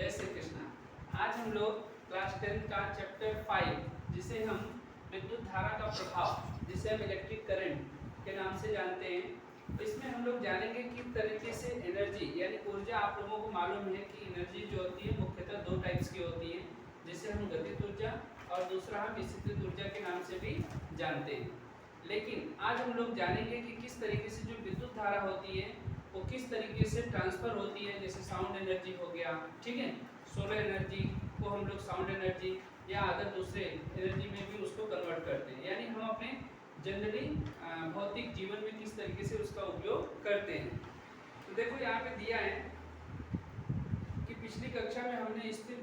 जय श्री कृष्णा। आज हम लोग क्लास 10 का चैप्टर 5 जिसे हम विद्युत धारा का प्रभाव, जिसे हम इलेक्ट्रिक करंट के नाम से जानते हैं, इसमें हम लोग जानेंगे किस तरीके से एनर्जी यानी ऊर्जा, आप लोगों को मालूम है कि एनर्जी जो होती है मुख्यतः दो टाइप्स की होती है, जिसे हम गतिज ऊर्जा और दूसरा हम स्थितिज ऊर्जा के नाम से भी जानते हैं। लेकिन आज हम लोग जानेंगे कि किस तरीके से जो विद्युत धारा होती है वो किस तरीके से ट्रांसफ़र होती है। जैसे साउंड एनर्जी हो गया, ठीक है, सोलर एनर्जी को हम लोग साउंड एनर्जी या अदर दूसरे एनर्जी में भी उसको कन्वर्ट करते हैं, यानी हम अपने जनरली भौतिक जीवन में किस तरीके से उसका उपयोग करते हैं। तो देखो यहाँ पे दिया है कि पिछली कक्षा में हमने स्थिर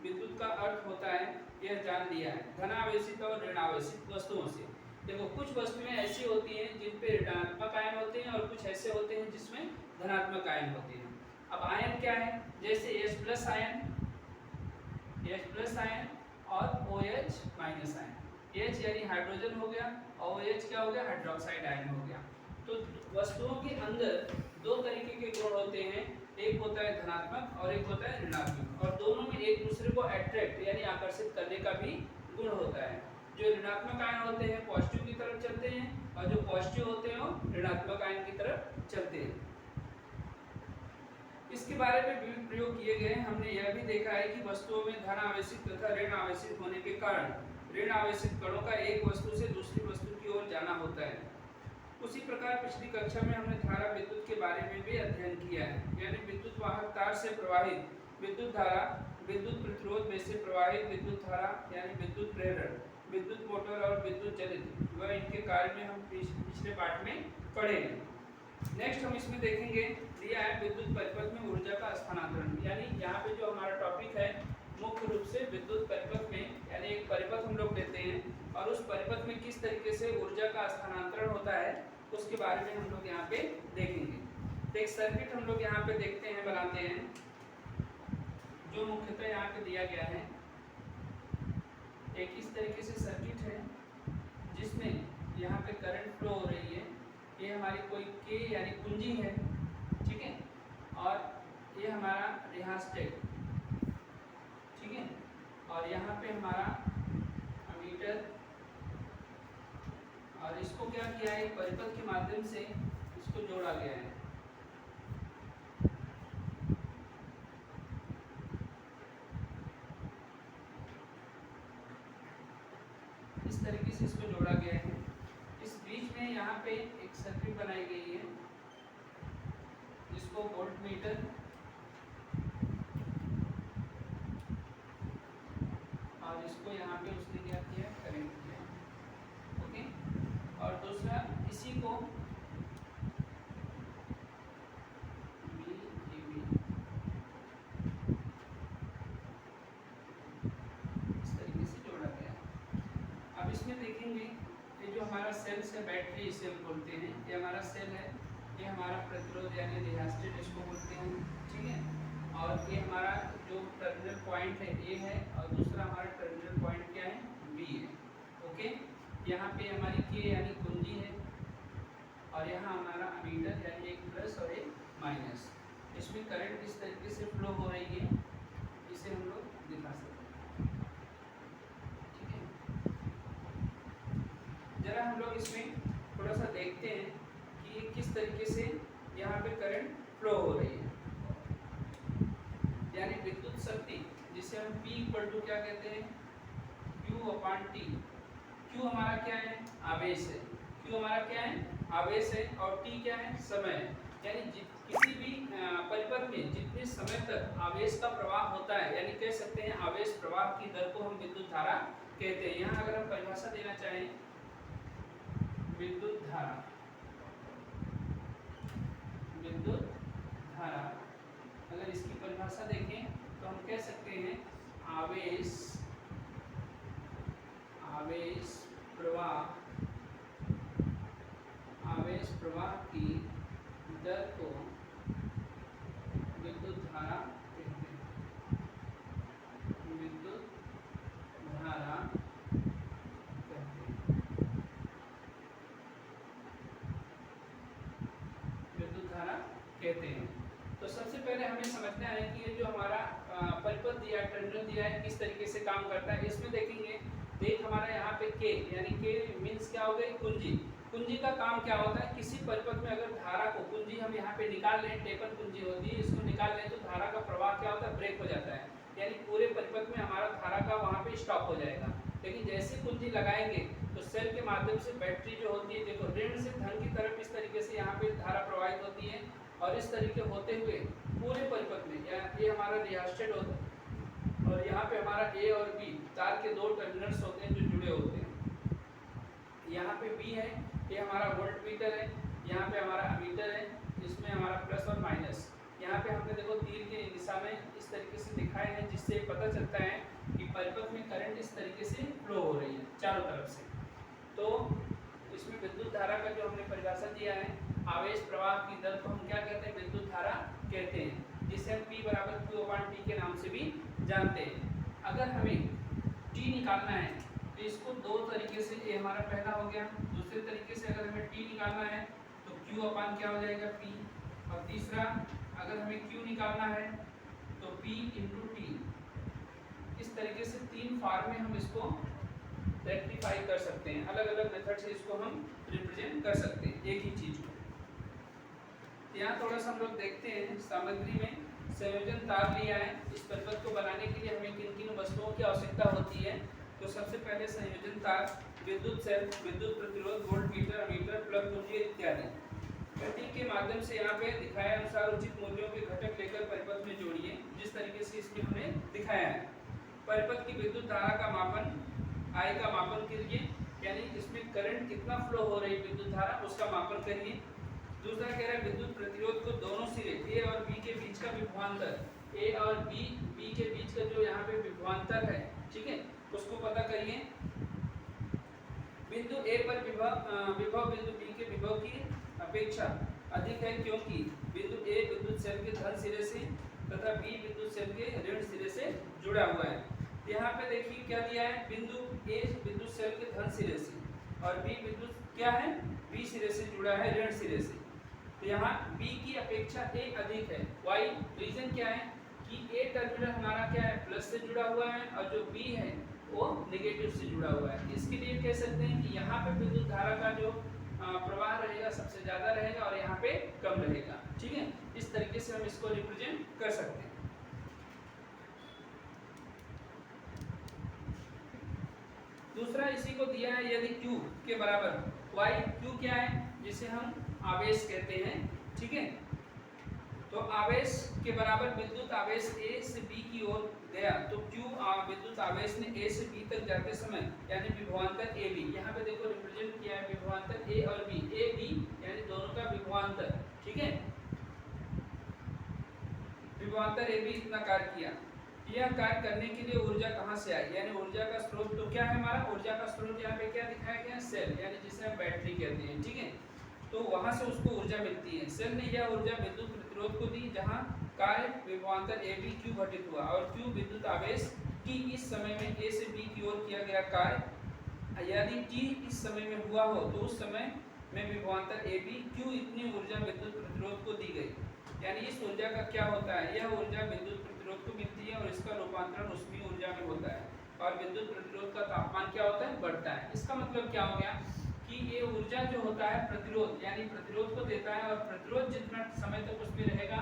विद्युत का अर्थ होता है यह जान लिया है धनावेशित और ऋणावेशित वस्तुओं से। देखो कुछ वस्तुएं ऐसी होती हैं जिन पे ऋणात्मक आयन होते हैं और कुछ ऐसे होते हैं जिसमें धनात्मक आयन होते हैं। अब आयन क्या है, जैसे H+ आयन और OH- आयन। H यानी हाइड्रोजन हो गया और OH क्या हो गया, हाइड्रोक्साइड आयन हो गया। तो वस्तुओं के अंदर दो तरीके के गुण होते हैं, एक होता है धनात्मक और एक होता है ऋणात्मक, और दोनों में एक दूसरे को अट्रैक्ट यानी आकर्षित करने का भी गुण होता है। जो ऋणात्मक आयन होते हैं पॉजिटिव की तरफ चलते हैं और जो पॉजिटिव होते हैं वो ऋणात्मक आयन की तरफ चलते हैं। इसके बारे में विभिन्न प्रयोग किए गए हैं। हमने यह भी देखा है कि वस्तुओं में धन आवेशित तथा ऋण आवेशित होने के कारण ऋण आवेशित कणों का एक वस्तु से दूसरी वस्तु की ओर जाना होता है। उसी प्रकार पिछली कक्षा में हमने धारा विद्युत के बारे में भी अध्ययन किया है, यानी विद्युत वाहक तार से प्रवाहित विद्युत धारा, विद्युत प्रतिरोध में से प्रवाहित विद्युत धारा यानी विद्युत प्रेरण, विद्युत मोटर और विद्युत चलित वह इनके कार्य में हम पिछले पाठ में पढ़े हैं। नेक्स्ट हम इसमें देखेंगे दिया है विद्युत परिपथ में ऊर्जा का स्थानांतरण, यानी यहाँ पे जो हमारा टॉपिक है मुख्य रूप से विद्युत परिपथ में, यानी एक परिपथ हम लोग लेते हैं और उस परिपथ में किस तरीके से ऊर्जा का स्थानांतरण होता है उसके बारे में हम लोग यहाँ पे देखेंगे। तो एक सर्किट हम लोग यहाँ पे देखते हैं, बनाते हैं, जो मुख्यतः यहाँ पे दिया गया है। एक इस तरीके से सर्किट है जिसमें यहाँ पे करंट फ्लो हो रही है, ये हमारी कोई K यानी कुंजी है, ठीक है, और ये हमारा रिहास्टेट, ठीक है, और यहाँ पे हमारा अमीटर, और इसको क्या किया है परिपथ के माध्यम से इसको जोड़ा गया है। इस तरीके से इसको जोड़ा गया है। इस बीच में यहाँ पे एक सर्किट बनाई गई है जिसको वोल्टमीटर और इसको यहाँ पे उसने क्या किया, कनेक्ट किया, ओके। और दूसरा इसी को VAB इस तरीके से जोड़ा गया है। अब इसमें देखेंगे ये जो हमारा सेल्स है, बैटरी इसे हम बोलते हैं, ये हमारा सेल है, ये हमारा प्रतिरोध यानी रिहास्टेट इसको बोलते हैं, ठीक है, और ये हमारा जो टर्मिनल पॉइंट है A है और दूसरा हमारा टर्मिनल पॉइंट क्या है, B है, ओके। यहाँ पे हमारी K यानी कुंजी है और यहाँ हमारा अमीटर यानी एक प्लस और एक माइनस। इसमें करंट इस तरीके से फ्लो हो रही है, इसे हम लोग दिखा सकते हैं, ठीक है। जरा हम लोग इसमें थोड़ा सा देखते हैं कि ये किस तरीके से यहाँ पे करंट फ्लो हो रही है, यानी विद्युत शक्ति जिसे हम P इक्वल टू क्या कहते हैं, Q/T। Q हमारा क्या है, आवेश है, Q हमारा क्या है, आवेश है, और T क्या है, समय है, यानी किसी भी परिपथ में जितने समय तक आवेश का प्रवाह होता है, यानी कह सकते हैं आवेश प्रवाह की दर को हम विद्युत धारा कहते हैं। यहाँ अगर हम परिभाषा देना चाहें विद्युत धारा, अगर इसकी परिभाषा देखें तो हम कह सकते हैं आवेश प्रवाह की दर को विद्युत धारा कहते हैं, विद्युत धारा कहते हैं, विद्युत धारा कहते हैं। तो सबसे पहले हमें समझना है है कि ये जो हमारा परिपथ दिया है, टर्मिनल दिया है, किस तरीके से काम करता है। इसमें देखेंगे, देख हमारा यहाँ पे के, यानी के मीन्स क्या हो गई, कुंजी। कुंजी का काम क्या होता है, किसी परिपथ में अगर धारा को, कुंजी हम यहाँ पे निकाल लें, टेपन कुंजी होती है, इसको निकाल लें तो धारा का प्रवाह क्या होता है, ब्रेक हो जाता है, यानी पूरे परिपथ में हमारा धारा का वहाँ पे स्टॉप हो जाएगा। लेकिन जैसे कुंजी लगाएंगे तो सेल के माध्यम से बैटरी जो होती है, देखो ऋण से धन की तरफ इस तरीके से यहाँ पे धारा प्रवाहित होती है, और इस तरीके होते हुए पूरे परिपथ में ये हमारा रिहास्टेड होता है, और यहाँ पे हमारा ए और बी तार के दो टर्मिनल्स होते हैं जो जुड़े होते हैं। यहाँ पे बी है, ये हमारा वोल्ट मीटर है, यहाँ पे हमारा अमीटर है, इसमें हमारा प्लस और माइनस। यहाँ पे हमने देखो तीर के दिशा में इस तरीके से दिखाए हैं, जिससे पता चलता है कि परिपथ में करंट इस तरीके से फ्लो हो रही है चारों तरफ से। तो इसमें विद्युत धारा का जो हमने परिभाषा दिया है, आवेश प्रवाह की दर को हम क्या कहते हैं, विद्युत धारा कहते हैं, जिसे हम P बराबर Q/T के नाम से भी जानते हैं। अगर हमें T निकालना है तो इसको दो तरीके से, ये हमारा पहला हो गया, दूसरे तरीके से अगर हमें T निकालना है तो Q/ क्या हो जाएगा, P, और तीसरा अगर हमें Q निकालना है तो P × T। इस तरीके से तीन फॉर्म में हम इसको रेक्टिफाई कर सकते हैं, अलग अलग मेथड से इसको हम रिप्रेजेंट कर सकते हैं एक ही चीज को। यहाँ थोड़ा सा हम लोग देखते हैं, सामग्री में संयोजन तार लिया है। इस परिपथ को बनाने के लिए हमें किन किन वस्तुओं की आवश्यकता होती है, तो सबसे पहले संयोजन तार, विद्युत सेल, विद्युत प्रतिरोध, वोल्ट मीटर, अमीटर, प्लग कुंजी इत्यादि। प्रतीक के माध्यम से यहाँ पे दिखाया अनुसार उचित मूल्यों के घटक लेकर परिपथ में जोड़िए, जिस तरीके से इसमें हमने दिखाया है। परिपथ की विद्युत धारा का मापन, I का मापन करिए, यानी इसमें करंट कितना फ्लो हो रही है विद्युत धारा, उसका मापन करिए। दूसरा कह रहा है विद्युत प्रतिरोध को दोनों सिरे A और B के बीच का विभवांतर, A और B के बीच का जो यहाँ पे विभवांतर है, ठीक है, उसको पता करिए। बिंदु A पर विभव बिंदु B के विभव की अपेक्षा अधिक है, क्योंकि बिंदु A विद्युत सेल के धन सिरे से तथा B विद्युत सेल के ऋण सिरे से जुड़ा हुआ है। यहाँ पे देखिए क्या दिया है, बिंदु A विद्युत सेल के धन सिरे से और B विद्युत क्या है, B सिरे से जुड़ा है, ऋण सिरे से। तो यहाँ B की अपेक्षा A अधिक है। वाई रीजन क्या है कि A टर्मिनल हमारा क्या है, प्लस से जुड़ा हुआ है, और जो B है वो नेगेटिव से जुड़ा हुआ है। इसके लिए कह सकते हैं कि यहाँ पे विद्युत धारा का जो प्रवाह रहेगा सबसे ज्यादा रहेगा और यहाँ पे कम रहेगा, ठीक है। इस तरीके से हम इसको रिप्रेजेंट कर सकते हैं। दूसरा इसी को दिया है, यदि Q के बराबर Y, Q क्या है, जिसे हम आवेश कहते हैं, ठीक है। तो आवेश के बराबर विद्युत आवेश A से B की ओर गया तो Q विद्युत आवेश ने A से B तक जाते समय, यानी विभवांतर AB, यहाँ पे देखो रिप्रेजेंट किया है विभवांतर A और B, A B यानी दोनों का विभवांतर, ठीक है। विभवांतर AB इतना कार्य किया। यह कार्य करने के लिए ऊर्जा कहाँ से आई, यानी ऊर्जा का स्रोत तो क्या है हमारा, ऊर्जा का स्रोत यहाँ पे क्या दिखाया गया, सेल, यानी जिसे हम बैटरी कहते हैं, ठीक है। तो वहां से उसको ऊर्जा मिलती है। सेल ने यह ऊर्जा विद्युत प्रतिरोध को दी, जहां कार्य विभवांतर AB Q घटित हुआ और Q विद्युत आवेश T इस समय में A से B की ओर किया गया कार्य। यदि T इस समय में हुआ हो तो उस समय में विभवांतर AB Q इतनी ऊर्जा विद्युत प्रतिरोध को दी गई। यानी इस ऊर्जा का क्या होता है, यह ऊर्जा विद्युत प्रतिरोध को मिलती है और इसका रूपांतरण ऊष्मीय ऊर्जा में होता है, और विद्युत प्रतिरोध का तापमान क्या होता है, बढ़ता है। इसका मतलब क्या हो गया कि ये ऊर्जा जो होता है प्रतिरोध, यानी प्रतिरोध को देता है, और प्रतिरोध जितना समय तक उसमें रहेगा,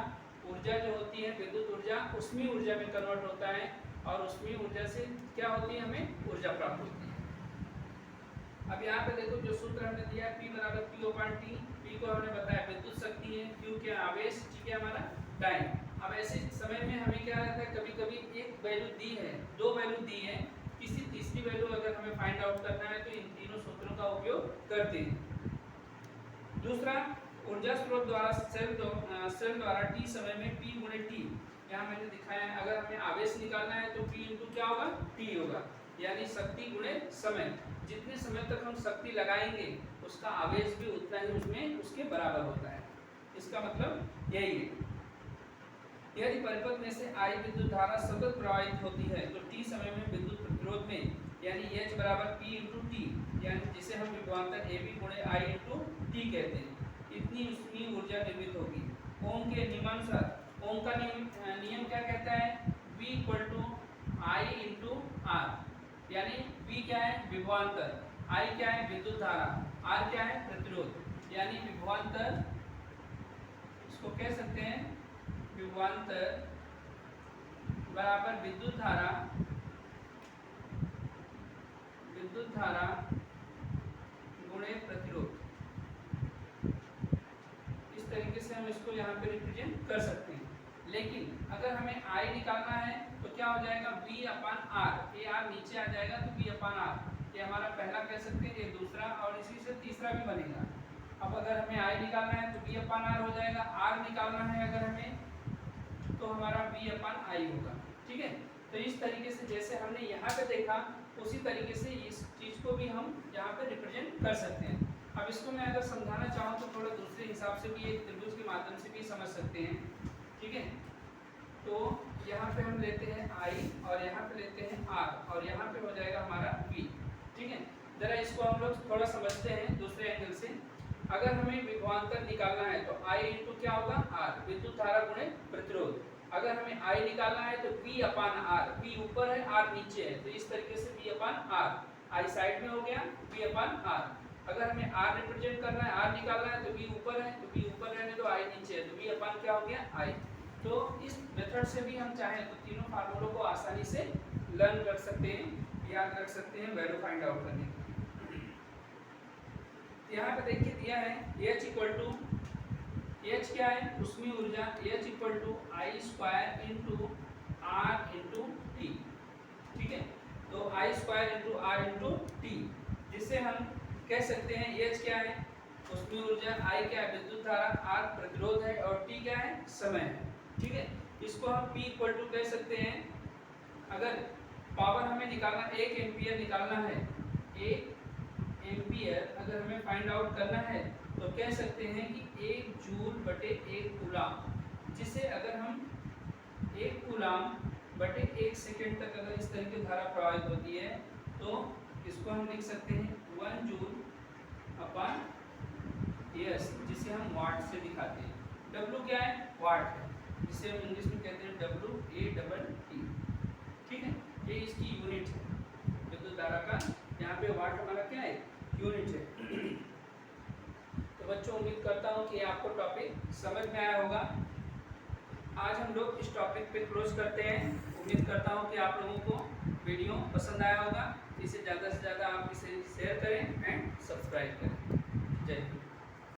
ऊर्जा जो होती है विद्युत ऊर्जा ऊष्मीय ऊर्जा में कन्वर्ट होता है, और ऊष्मीय ऊर्जा से क्या होती है, हमें ऊर्जा प्राप्त होती है। अब यहाँ पे देखो जो सूत्र हमने दिया है, P बराबर Q/T, P को हमने बताया विद्युत शक्ति है, Q क्या आवेश, T क्या हमारा टाइम। अब ऐसे समय में हमें क्या रहता है, कभी कभी एक वैल्यू दी है, दो वैल्यू दी है, किसी तीसरी वैल्यू अगर हमें फाइंड आउट करना है तो इन तीनों सूत्रों का उपयोग करते हैं। दूसरा, ऊर्जा स्रोत द्वारा सेल द्वारा T समय में P × T, यहाँ मैंने दिखाया है, अगर हमें आवेश निकालना है तो P × क्या होगा, T होगा, यानी शक्ति गुणे समय। जितने समय तक हम शक्ति लगाएंगे उसका आवेश भी उतना ही उसमें उसके बराबर होता है। इसका मतलब यही है। यदि परिपथ में से I विद्युत धारा सतत प्रवाहित होती है तो T समय में विद्युत प्रतिरोध में, यानी H बराबर P × T, यानी जिसे हम विभवांतर AB × I × T कहते हैं, इतनी ऊष्मीय ऊर्जा निर्मित होगी। ओम के नियमानुसार ओम का नियम क्या कहता है? V equal to I into R, यानी V क्या है? विभवांतर, I क्या है? विद्युत धारा, R क्या है? प्रतिरोध, यानी विभवांतर, इसको कह सकते हैं विभवांतर बराबर विद्युत धारा गुणे प्रतिरोध। इस तरीके से हम इसको यहाँ पे रिप्रेजेंट कर सकते हैं। लेकिन अगर हमें I निकालना है तो क्या हो जाएगा? V अपान R, ये R नीचे आ जाएगा तो V अपान R, ये हमारा पहला कह सकते हैं, ये दूसरा, और इसी से तीसरा भी बनेगा। अब अगर हमें I निकालना है तो V अपान R हो जाएगा, R निकालना है अगर हमें तो हमारा V अपान I होगा। ठीक है, तो इस तरीके से जैसे हमने यहाँ पे देखा उसी तरीके से इस चीज़ को भी हम यहाँ पे रिप्रेजेंट कर सकते हैं। अब इसको मैं अगर समझाना चाहूँ तो थोड़ा दूसरे हिसाब से भी, एक त्रिभुज के माध्यम से भी समझ सकते हैं। ठीक है, तो यहाँ पे हम लेते हैं I और यहाँ पे लेते हैं R और यहाँ पे हो जाएगा हमारा V। ठीक है, जरा इसको हम लोग थोड़ा समझते हैं दूसरे एंगल से। अगर हमें विभवांतर निकालना है तो I इंटू क्या होगा? R, विद्युत धारा गुणे प्रतिरोध। अगर हमें I निकालना है तो V अपान R, V ऊपर है R नीचे है, तो इस तरीके से V upon R, I side में हो गया, V अपान R। अगर हमें R रिप्रेजेंट करना है, R निकालना है तो V ऊपर है, तो V ऊपर रहने तो I नीचे है, तो V अपान क्या हो गया? I। तो इस मेथड से भी हम चाहें तो तीनों फार्मूलों को आसानी से लर्न कर सकते हैं, याद रख सकते हैं वैल्यू फाइंड आउट करने के। यहाँ पे देखिए दिया है H इक्वल टू, H क्या है? ऊष्मीय ऊर्जा, H equal to I square into R into T। ठीक है, तो I square into R into T, जिससे हम कह सकते हैं H क्या है? ऊष्मीय ऊर्जा, I क्या है? विद्युत धारा, R प्रतिरोध है और T क्या है? समय है। ठीक है, इसको हम P इक्वल टू कह सकते हैं, अगर पावर हमें निकालना, 1 एम्पियर निकालना है, 1 एम्पियर अगर हमें फाइंड आउट करना है तो कह सकते हैं कि 1 जूल बटे 1 कूलाम, जिसे अगर हम 1 कूलाम बटे 1 सेकेंड तक अगर इस तरह की धारा प्रवाहित होती है तो इसको हम लिख सकते हैं 1 जूल अपान यस, जिसे हम वाट से दिखाते हैं। W क्या है? वाट है, जिसे हम इंग्लिश में कहते हैं WATT। ठीक है, ये इसकी यूनिट है विद्युत धारा का। यहाँ पे वाट हमारा क्या है? यूनिट है। तो बच्चों, उम्मीद करता हूँ कि आपको टॉपिक समझ में आया होगा। आज हम लोग इस टॉपिक पे क्लोज करते हैं। उम्मीद करता हूँ कि आप लोगों को वीडियो पसंद आया होगा। इसे ज़्यादा से ज़्यादा आप इसे शेयर करें एंड सब्सक्राइब करें। जय हिंद।